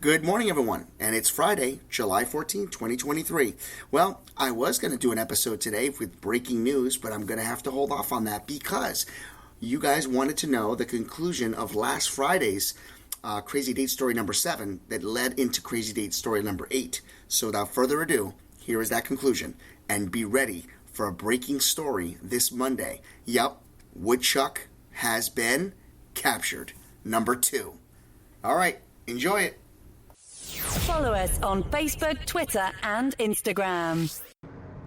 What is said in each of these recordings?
Good morning, everyone, and it's Friday, July 14th, 2023. Well, I was going to do an episode today with breaking news, but I'm going to have to hold off on that because you guys wanted to know the conclusion of last Friday's Crazy Date Story number 7 that led into Crazy Date Story number 8. So without further ado, here is that conclusion, and be ready for a breaking story this Monday. Yup, Woodchuck has been captured. Number 2. All right, enjoy it. Follow us on Facebook, Twitter, and Instagram.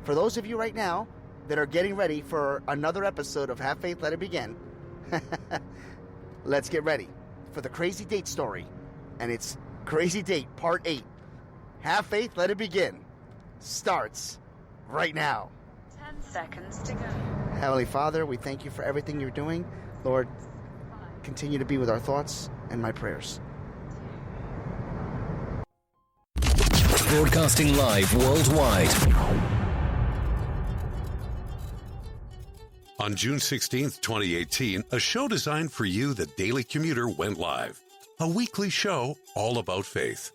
For those of you right now that are getting ready for another episode of Have Faith, Let It Begin, let's get ready for the Crazy Date Story. And it's Crazy Date Part 8. Have Faith, Let It Begin starts right now. 10 seconds to go. Heavenly Father, we thank you for everything you're doing. Lord, continue to be with our thoughts and my prayers. Broadcasting live worldwide. On June 16th, 2018, a show designed for you, the Daily Commuter, went live. A weekly show all about faith.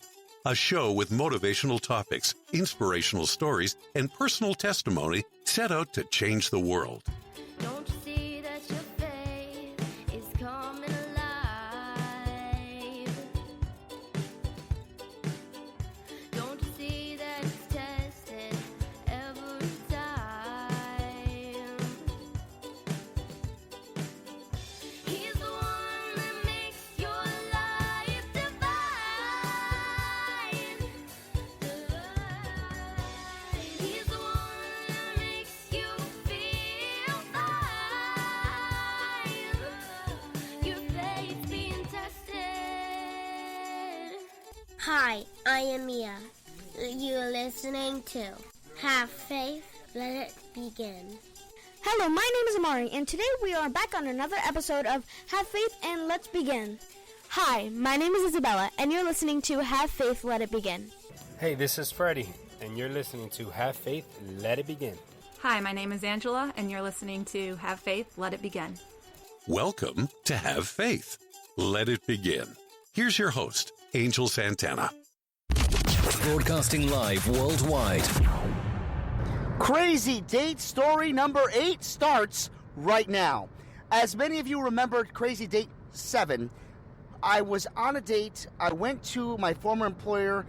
A show with motivational topics, inspirational stories, and personal testimony set out to change the world. Don't you see that your faith is coming alive? Don't you see that it's tested every time? He's the one that makes your life divine. He's the one that makes you feel fine. Your faith's being tested. Hi, I am Mia. You're listening to Have Faith, Let It Begin. Hello, my name is Amari, and today we are back on another episode of Have Faith and Let's Begin. Hi, my name is Isabella, and you're listening to Have Faith, Let It Begin. Hey, this is Freddie, and you're listening to Have Faith, Let It Begin. Hi, my name is Angela, and you're listening to Have Faith, Let It Begin. Welcome to Have Faith. Let it begin. Here's your host, Angel Santana. Broadcasting live worldwide. Crazy Date Story number 8 starts right now. As many of you remembered Crazy Date 7, I was on a date. I went to my former employer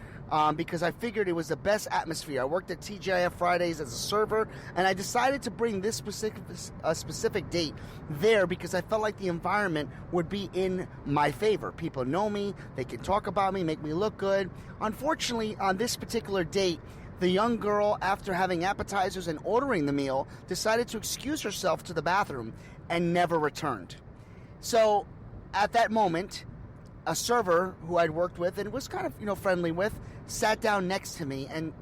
because I figured it was the best atmosphere. I worked at TGIF Fridays as a server, and I decided to bring this specific date there because I felt like the environment would be in my favor. People know me, they can talk about me, make me look good. Unfortunately, on this particular date, the young girl, after having appetizers and ordering the meal, decided to excuse herself to the bathroom and never returned. So, at that moment, a server who I'd worked with and was kind of, friendly with, sat down next to me and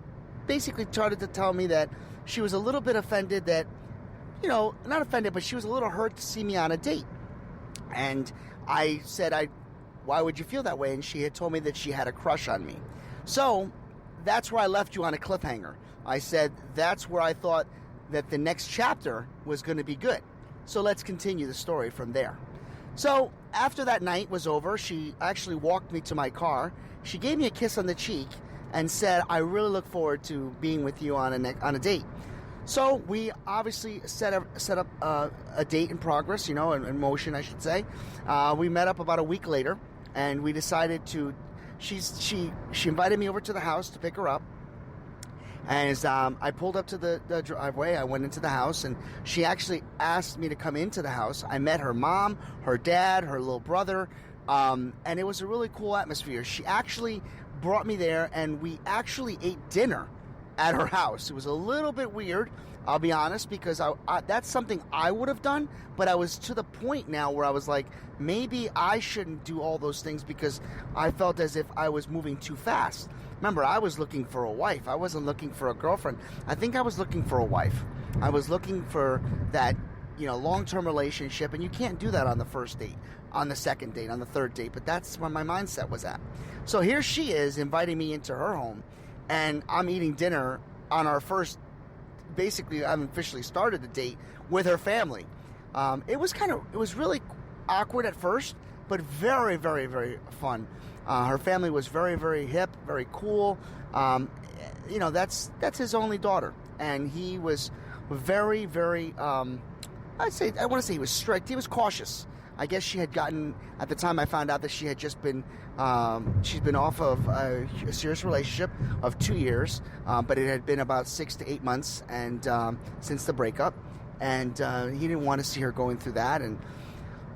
basically started to tell me that she was a little bit offended that, not offended, but she was a little hurt to see me on a date. And I said, why would you feel that way? And she had told me that she had a crush on me. So that's where I left you on a cliffhanger. I said, that's where I thought that the next chapter was going to be good. So let's continue the story from there. So after that night was over, she actually walked me to my car. She gave me a kiss on the cheek and said, I really look forward to being with you on a date. So we obviously set up a date in progress, in motion, I should say. We met up about a week later, and we decided to. She invited me over to the house to pick her up. And as I pulled up to the driveway, I went into the house, and she actually asked me to come into the house. I met her mom, her dad, her little brother, and it was a really cool atmosphere. She actually brought me there, and we actually ate dinner at her house. It was a little bit weird, I'll be honest, because that's something I would have done, but I was to the point now where I was like, maybe I shouldn't do all those things because I felt as if I was moving too fast. Remember, I was looking for a wife. I wasn't looking for a girlfriend. I think I was looking for a wife. I was looking for that, long-term relationship, and you can't do that on the first date, on the second date, on the third date, but that's where my mindset was at. So here she is inviting me into her home, and I'm eating dinner on our first, basically, I haven't officially started the date with her family. It was really awkward at first but very, very, very fun. Her family was very, very hip, very cool. That's his only daughter, and he was very, very. I want to say he was strict. He was cautious. I guess she had gotten, at the time I found out that she had just been, she's been off of a serious relationship of 2 years, but it had been about 6 to 8 months and since the breakup, and he didn't want to see her going through that. And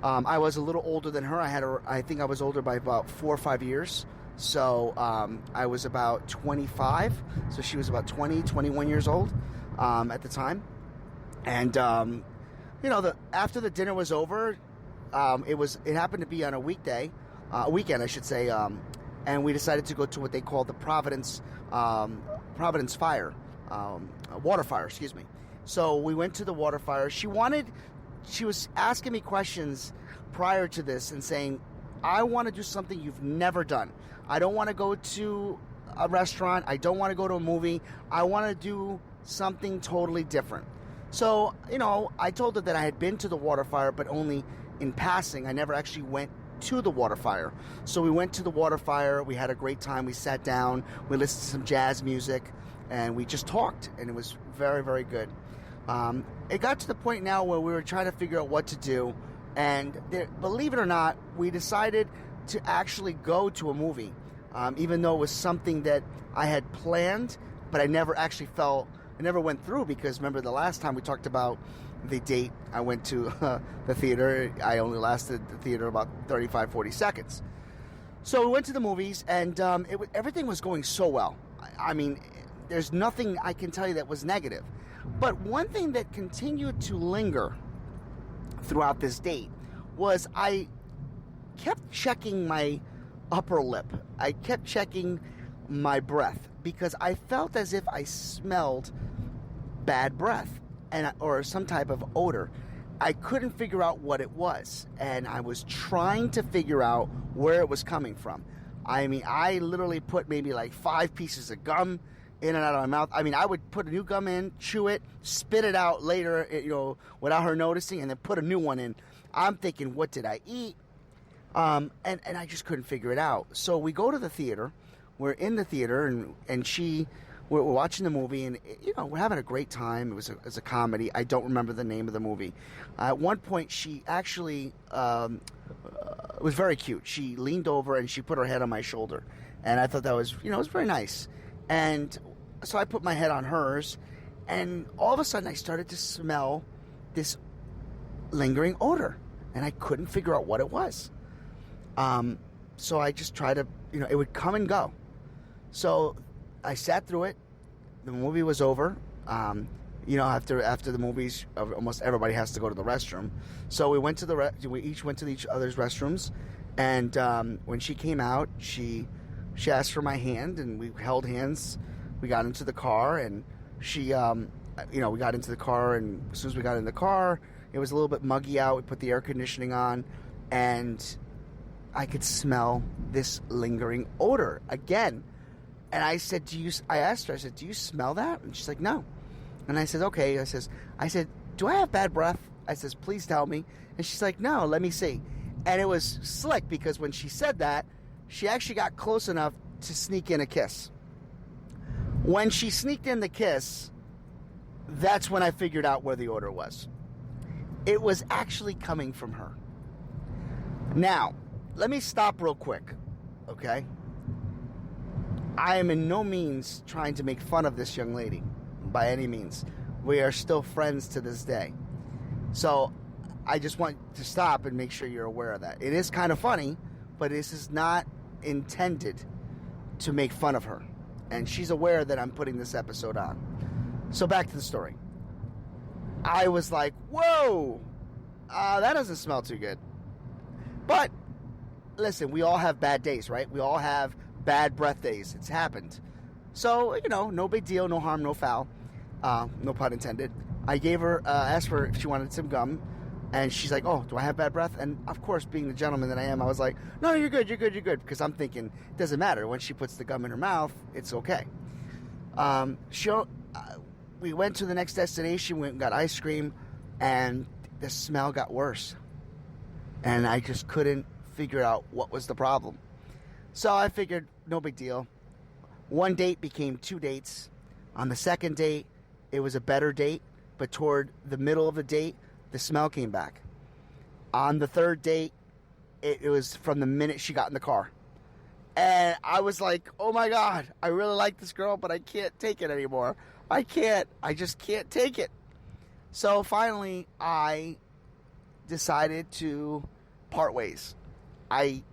I was a little older than her. I think I was older by about 4 or 5 years. So I was about 25, so she was about 20, 21 years old at the time. And after the dinner was over, it happened to be on a weekend, I should say, and we decided to go to what they call the Providence fire, water fire, excuse me. So we went to the water fire. She was asking me questions prior to this and saying, I want to do something you've never done. I don't want to go to a restaurant. I don't want to go to a movie. I want to do something totally different. So, I told her that I had been to the water fire, but only in passing. I never actually went to the water fire. So we went to the water fire. We had a great time. We sat down. We listened to some jazz music, and we just talked, and it was very, very good. It got to the point now where we were trying to figure out what to do, and believe it or not, we decided to actually go to a movie, even though it was something that I had planned, but I never went through, because remember the last time we talked about the date I went to the theater, I only lasted the theater about 35, 40 seconds. So we went to the movies, and everything was going so well. I mean, there's nothing I can tell you that was negative. But one thing that continued to linger throughout this date was I kept checking my upper lip. I kept checking my breath, because I felt as if I smelled bad breath or some type of odor. I couldn't figure out what it was, and I was trying to figure out where it was coming from. I mean, I literally put maybe like 5 pieces of gum in and out of my mouth. I mean, I would put a new gum in, chew it, spit it out later, without her noticing, and then put a new one in. I'm thinking, what did I eat? And I just couldn't figure it out. So we go to the theater. We're in the theater, and we're watching the movie, and we're having a great time. It was a comedy. I don't remember the name of the movie. At one point, she actually was very cute. She leaned over and she put her head on my shoulder, and I thought that was it was very nice. And so I put my head on hers, and all of a sudden I started to smell this lingering odor, and I couldn't figure out what it was. So I just tried to, it would come and go. So I sat through it. The movie was over. After the movies, almost everybody has to go to the restroom. So we went to we each went to each other's restrooms, and when she came out, she asked for my hand, and we held hands. We got into the car, and we got into the car, and as soon as we got in the car, it was a little bit muggy out. We put the air conditioning on, and I could smell this lingering odor again. And I said, I asked her, do you smell that? And she's like, no. And I said, okay. I said, do I have bad breath? I says, please tell me. And she's like, no, let me see. And it was slick, because when she said that, she actually got close enough to sneak in a kiss. When she sneaked in the kiss, that's when I figured out where the odor was. It was actually coming from her. Now, let me stop real quick, okay? I am in no means trying to make fun of this young lady, by any means. We are still friends to this day. So, I just want to stop and make sure you're aware of that. It is kind of funny, but this is not intended to make fun of her. And she's aware that I'm putting this episode on. So back to the story. I was like, whoa, that doesn't smell too good. But, listen, we all have bad days, right? We all have bad breath days. It's happened. So, no big deal, no harm, no foul. No pun intended. I gave her, asked her if she wanted some gum. And she's like, oh, do I have bad breath? And, of course, being the gentleman that I am, I was like, no, you're good. Because I'm thinking, it doesn't matter. Once she puts the gum in her mouth, it's okay. We went to the next destination, went and got ice cream, and the smell got worse. And I just couldn't figure out what was the problem. So I figured, no big deal. One date became 2 dates. On the second date, it was a better date, but toward the middle of the date, the smell came back. On the third date, it was from the minute she got in the car. And I was like, oh my God, I really like this girl, but I can't take it anymore. I just can't take it. So finally, I decided to part ways. I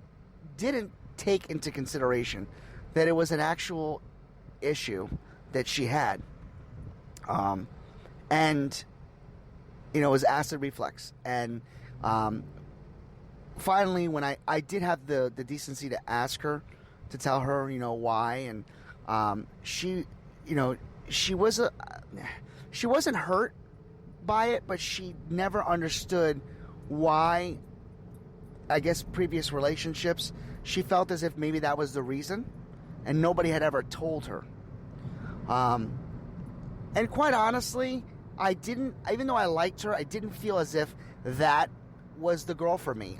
didn't take into consideration that it was an actual issue that she had. And, you know, it was acid reflux. And finally, when I did have the decency to ask her, to tell her, you know, why. And she, you know, she wasn't hurt by it, but she never understood why, I guess, previous relationships, she felt as if maybe that was the reason, and nobody had ever told her. And quite honestly, even though I liked her, I didn't feel as if that was the girl for me.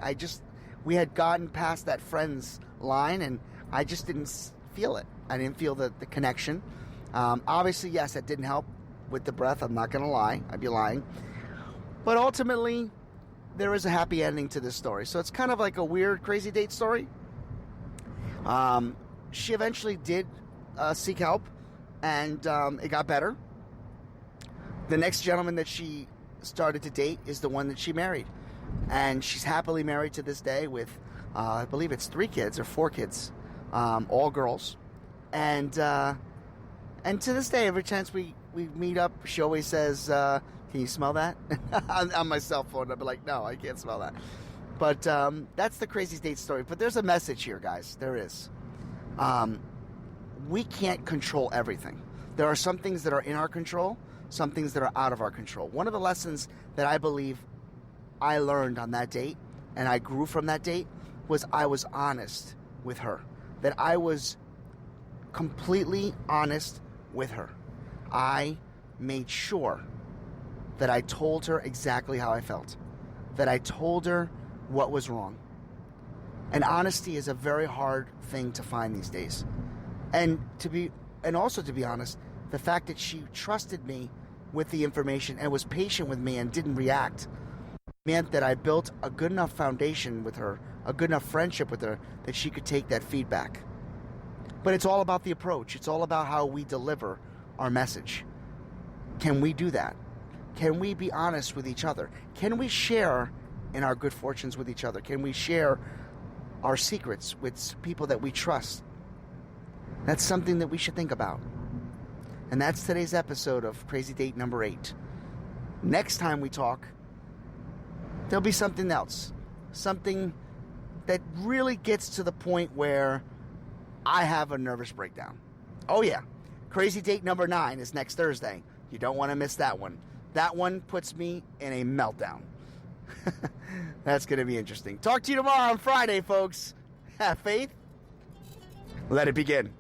We had gotten past that friends line, and I just didn't feel it. I didn't feel the connection. Obviously, yes, it didn't help with the breath. I'm not going to lie. I'd be lying. But ultimately, there is a happy ending to this story. So it's kind of like a weird, crazy date story. She eventually did seek help, and it got better. The next gentleman that she started to date is the one that she married. And she's happily married to this day with, I believe it's 3 kids or 4 kids, all girls. And to this day, every chance we meet up, she always says, can you smell that? on my cell phone. I'd be like, no, I can't smell that. But that's the crazy date story. But there's a message here, guys. There is. We can't control everything. There are some things that are in our control, some things that are out of our control. One of the lessons that I believe I learned on that date, and I grew from that date, was I was honest with her. That I was completely honest with her. I made sure that I told her exactly how I felt. That I told her what was wrong. And honesty is a very hard thing to find these days. And also to be honest, the fact that she trusted me with the information and was patient with me and didn't react meant that I built a good enough foundation with her, a good enough friendship with her, that she could take that feedback. But it's all about the approach. It's all about how we deliver our message. Can we do that? Can we be honest with each other? Can we share in our good fortunes with each other? Can we share our secrets with people that we trust? That's something that we should think about. And that's today's episode of Crazy Date number 8. Next time we talk, there'll be something else. Something that really gets to the point where I have a nervous breakdown. Oh yeah, Crazy Date number 9 is next Thursday. You don't want to miss that one. That one puts me in a meltdown. That's going to be interesting. Talk to you tomorrow on Friday, folks. Have faith. Let it begin.